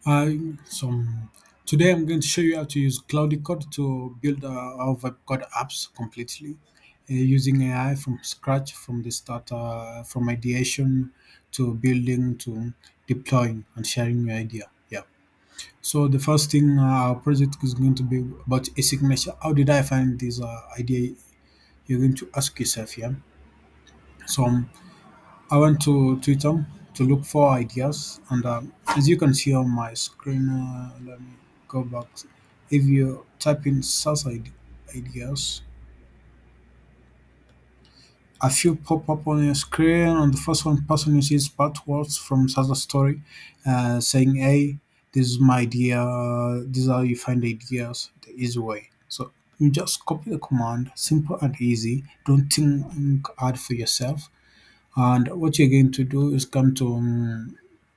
So today I'm going to show you how to use Cloud Code to build our web code apps completely using AI from scratch, from the start, from ideation to building to deploying and sharing your idea. Yeah. So the first thing our project is going to be about eSignature. How did I find this idea? You're going to ask yourself. Yeah. So I went to Twitter to look for ideas, and as you can see on my screen, let me go back. If you type in SaaS ideas, a few pop up on your screen. On the first one, person uses words from SaaS story, saying, "Hey, this is my idea. This is how you find ideas the easy way." So you just copy the command, simple and easy. Don't think hard for yourself. And what you're going to do is come to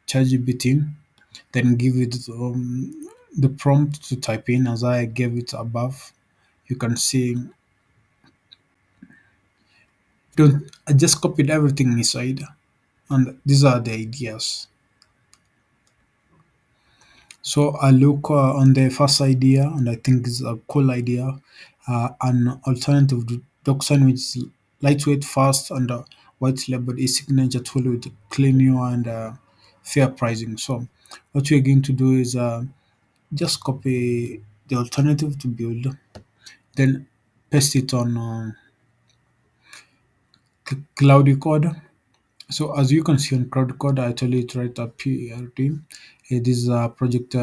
ChatGPT, then give it the prompt to type in as I gave it above. You can see, don't I just copied everything inside, and these are the ideas. So I look on the first idea, and I think it's a cool idea, an alternative to DocSign, which is lightweight, fast, and white labeled e-signature tool with clean UI and fair pricing. So what we're going to do is just copy the alternative to build, then paste it on Cloudy Code. So as you can see on Cloud Code, I actually write a PRT. This is a project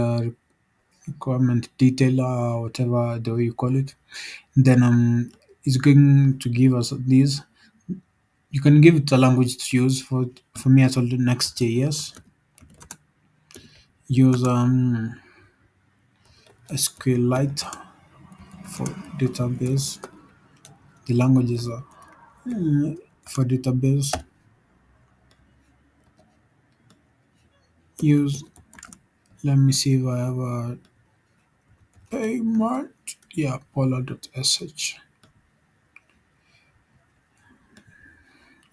requirement detail, whatever the way you call it. Then it's going to give us these. You can give it a language to use. For me, I told it Next.js. Use SQLIte for database. The language is for database. Use, let me see if I have a payment. Yeah, polar.sh.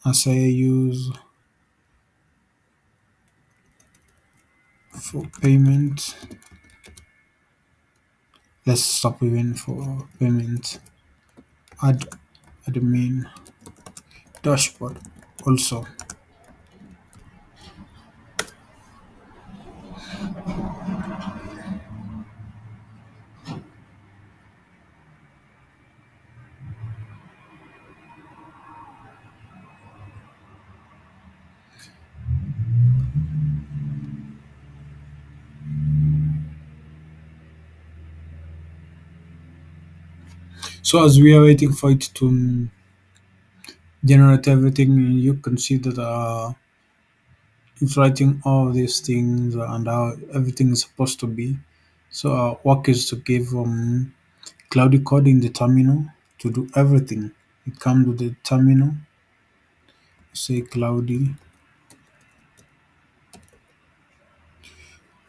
As I use for payment, let's stop even for payment. Add admin dashboard also. So as we are waiting for it to generate everything, you can see that it's writing all these things and how everything is supposed to be. So our work is to give cloudy code in the terminal to do everything. It comes with the terminal, say cloudy,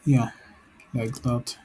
yeah, like that.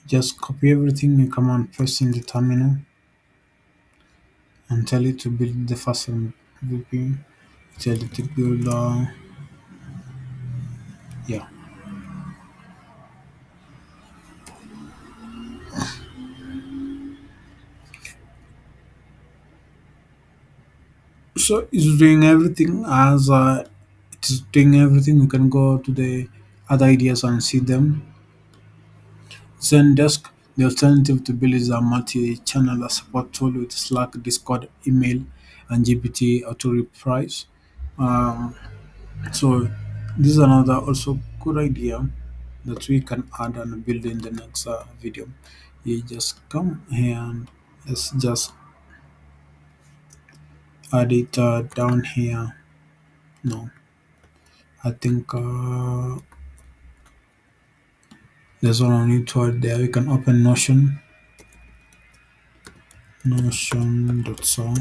Just copy everything you come and paste in the terminal and tell it to build the first MVP. Tell it to build, yeah. So it's doing everything as it is doing everything. You can go to the other ideas and see them. Zendesk, the alternative to Bill, is a multi-channel support tool with Slack, Discord, email, and GPT auto replies. Um, so this is another also good idea that we can add and build in the next video. You just come here and let's just add it down here. No, I think there's one I need to add there. We can open Notion, Notion.so.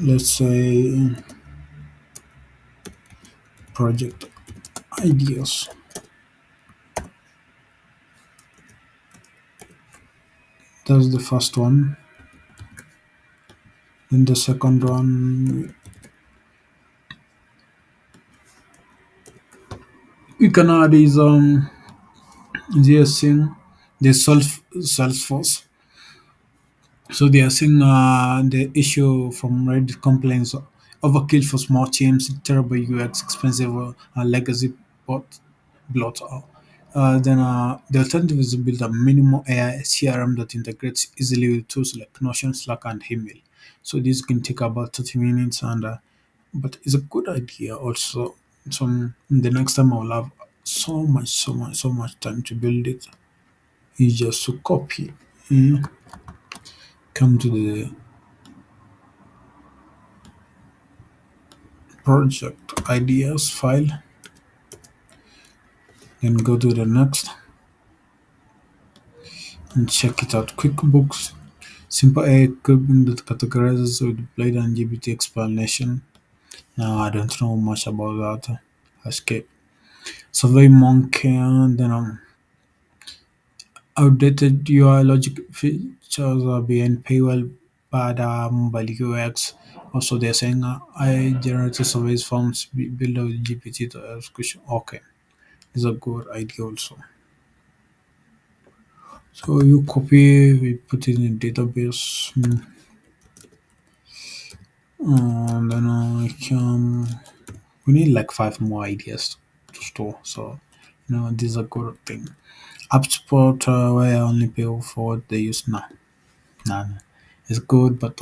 Let's say project ideas. That's the first one. Then the second one, we can add is they are saying the Salesforce. So they are saying the issue from Reddit complaints overkill for small teams, terrible UX, expensive legacy bot blot. Then the alternative is to build a minimum AI CRM that integrates easily with tools like Notion, Slack, and email. So this can take about 30 minutes, and but it's a good idea also. So the next time I'll have so much time to build it. Is just to copy. Come to the project ideas file, then go to the next and check it out. QuickBooks, simple AI coding that categorizes with blade and GPT explanation. Now I don't know much about that. Escape. Survey Monkey, and then outdated UI logic features are being paywall bad mobile UX. Also, they're saying I generated surveys forms build a GPT to ask question. Okay, it's a good idea also. So you copy, we put it in database, and then we need like five more ideas to store. So this is a good thing. App support where I only pay for what they use now. Nah, nah. It's good, but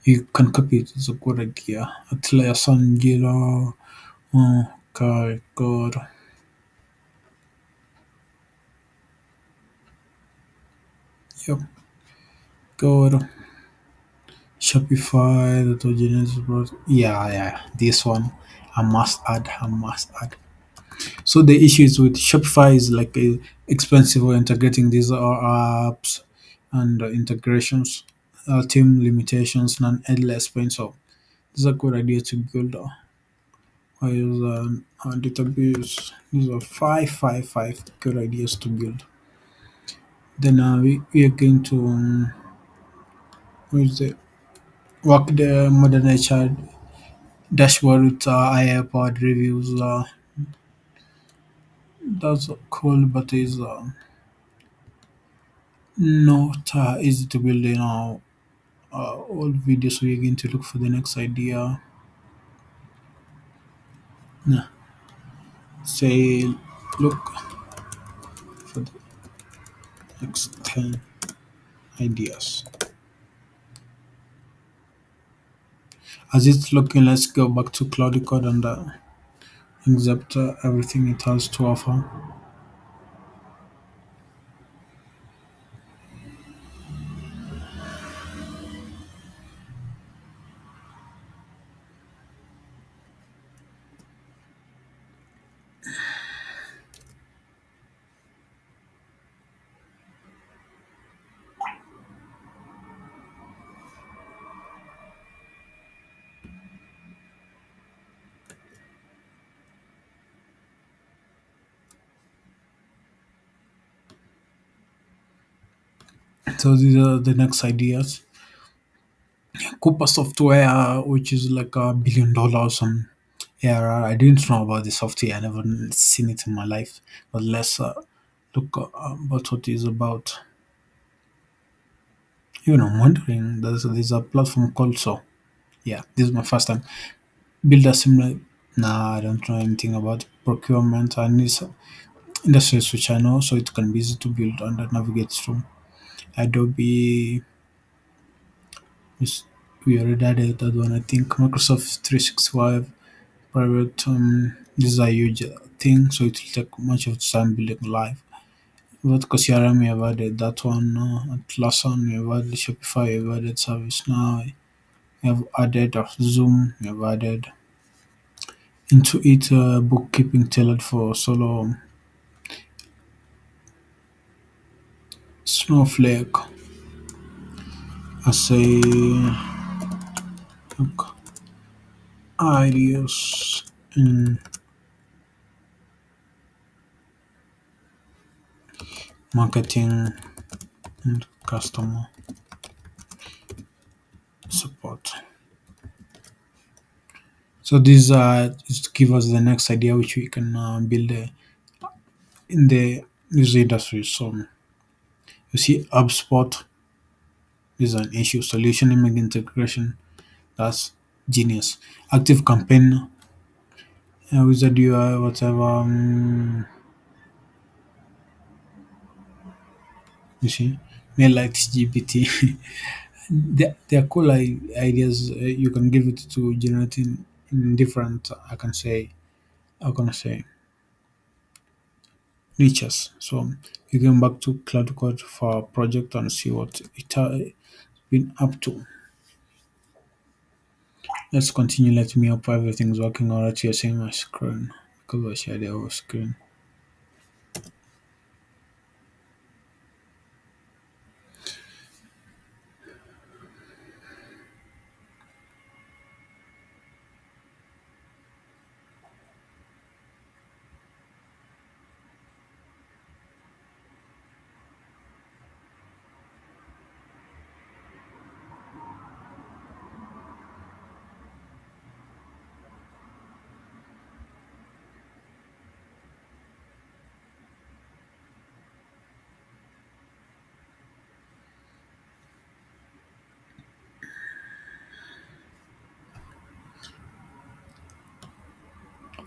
you can copy it. It's a good idea. Atlas Angela. Okay, good, yep, good. Shopify, the Genesis brought. Yeah, yeah. This one, I must add. I must add. So the issue is with Shopify is like expensive for integrating these apps and integrations, team limitations, non-endless pain. So this is a good idea to build. I use a database. These are five good ideas to build. Then we are going to where's the work the modern HR dashboard with AI powered reviews. That's cool, but is not easy to build. All videos. So we're going to look for the next idea. Nah, say look for the next 10 ideas. As it's looking, let's go back to Cloud Code and accept everything it has to offer. So these are the next ideas. Cooper Software, which is like $1 billion on ARR. I didn't know about the software. I never seen it in my life. But let's look about what it's about. Even I'm wondering, there's a platform called So. Yeah, this is my first time. Build a similar. Nah, I don't know anything about procurement and it's industries which I know, so it can be easy to build and navigate through. Adobe, is, we already added that one. I think Microsoft 365 private. This is a huge thing, so it will take much of the time building live. But CRM, we have added that one. Atlassian, we have added Shopify, we have added ServiceNow, we have added Zoom, we have added into it bookkeeping tailored for solo Snowflake. I say look, ideas in marketing and customer support. So these is to give us the next idea which we can build in the this industry. So you see, HubSpot is an issue solution image integration. That's genius. Active campaign, wizard UI, whatever. You see, mail like GPT. They're cool ideas. You can give it to generating in different. I can say niches. So you can back to Cloud Code for a project and see what it has been up to. Let's continue. Let me hope everything's working alright. You're seeing my screen because I share the whole screen.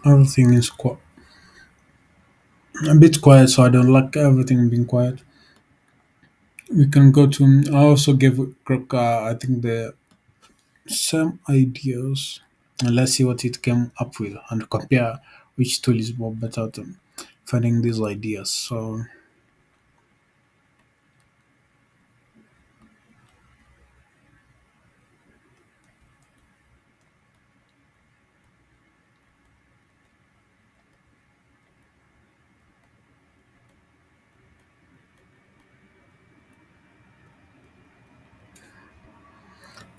Everything is a bit quiet, so I don't like everything being quiet. We can go to. I also gave Kruk, I think, the same ideas, and let's see what it came up with and compare which tool is more better at finding these ideas. So,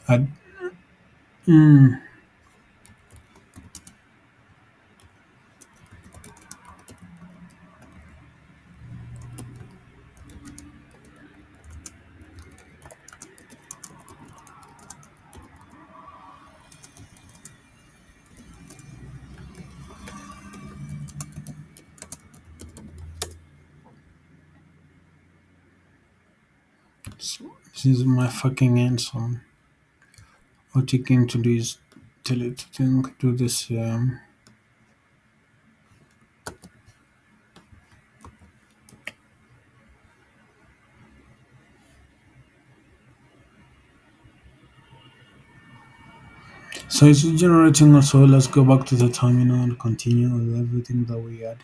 I, mm, so this is my fucking answer. What you can to do is tell it to think, do this. So it's generating. So let's go back to the terminal and continue with everything that we had.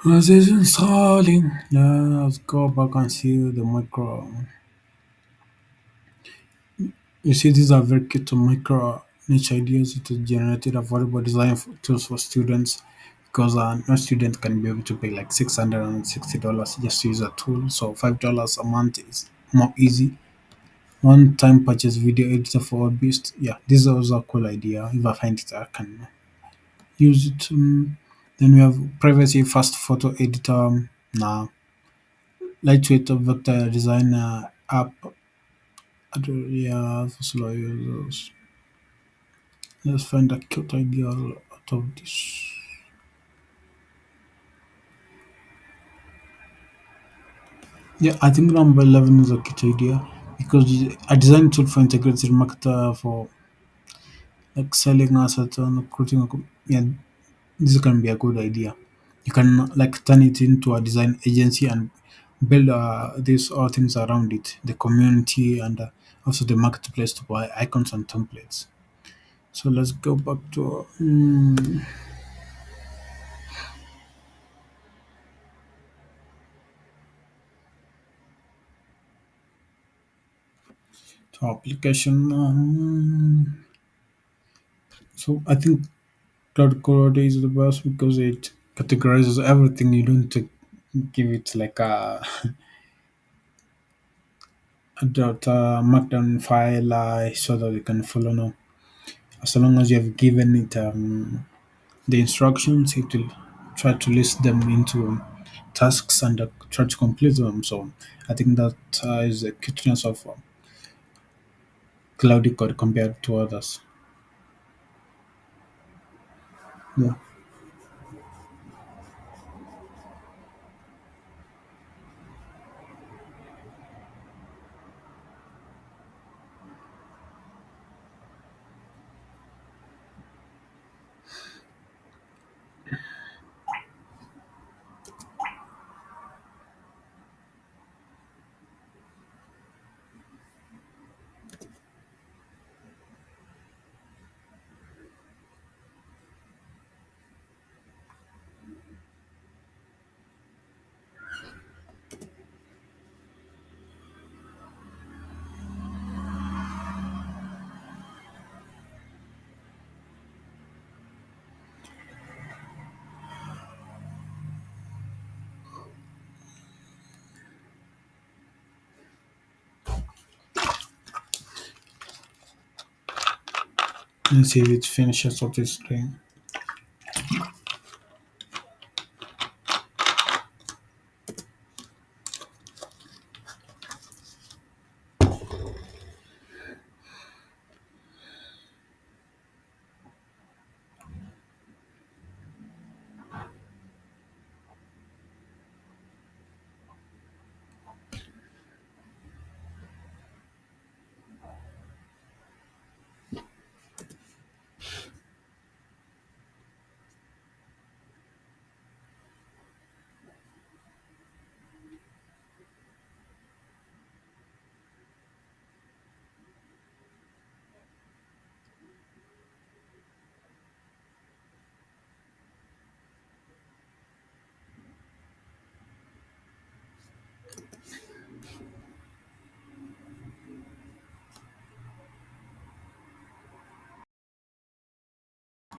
As it's installing, let's go back and see the micro. You see, these are very key to micro niche ideas. It is generated affordable design tools for students because no student can be able to pay like $660 just to use a tool. So $5 a month is more easy. One time purchase video editor for hobbyist. Yeah, this is also a cool idea. If I find it, I can use it. Then we have privacy fast photo editor. Nah, Lightweight vector design app. Yeah, for slow users. Let's find a cute idea out of this. Yeah, I think number 11 is a cute idea because a design tool for integrated marketer for like selling assets and recruiting. Yeah, this can be a good idea. You can like turn it into a design agency and build these all things around it, the community and also the marketplace to buy icons and templates. So let's go back to application. So I think cloud code is the best because it categorizes everything. You don't give it like a markdown file so that you can follow now. As long as you have given it the instructions, it will try to list them into tasks and try to complete them. So I think that is the cuteness of cloud code compared to others. Yeah. Let's see if it finishes what it's doing.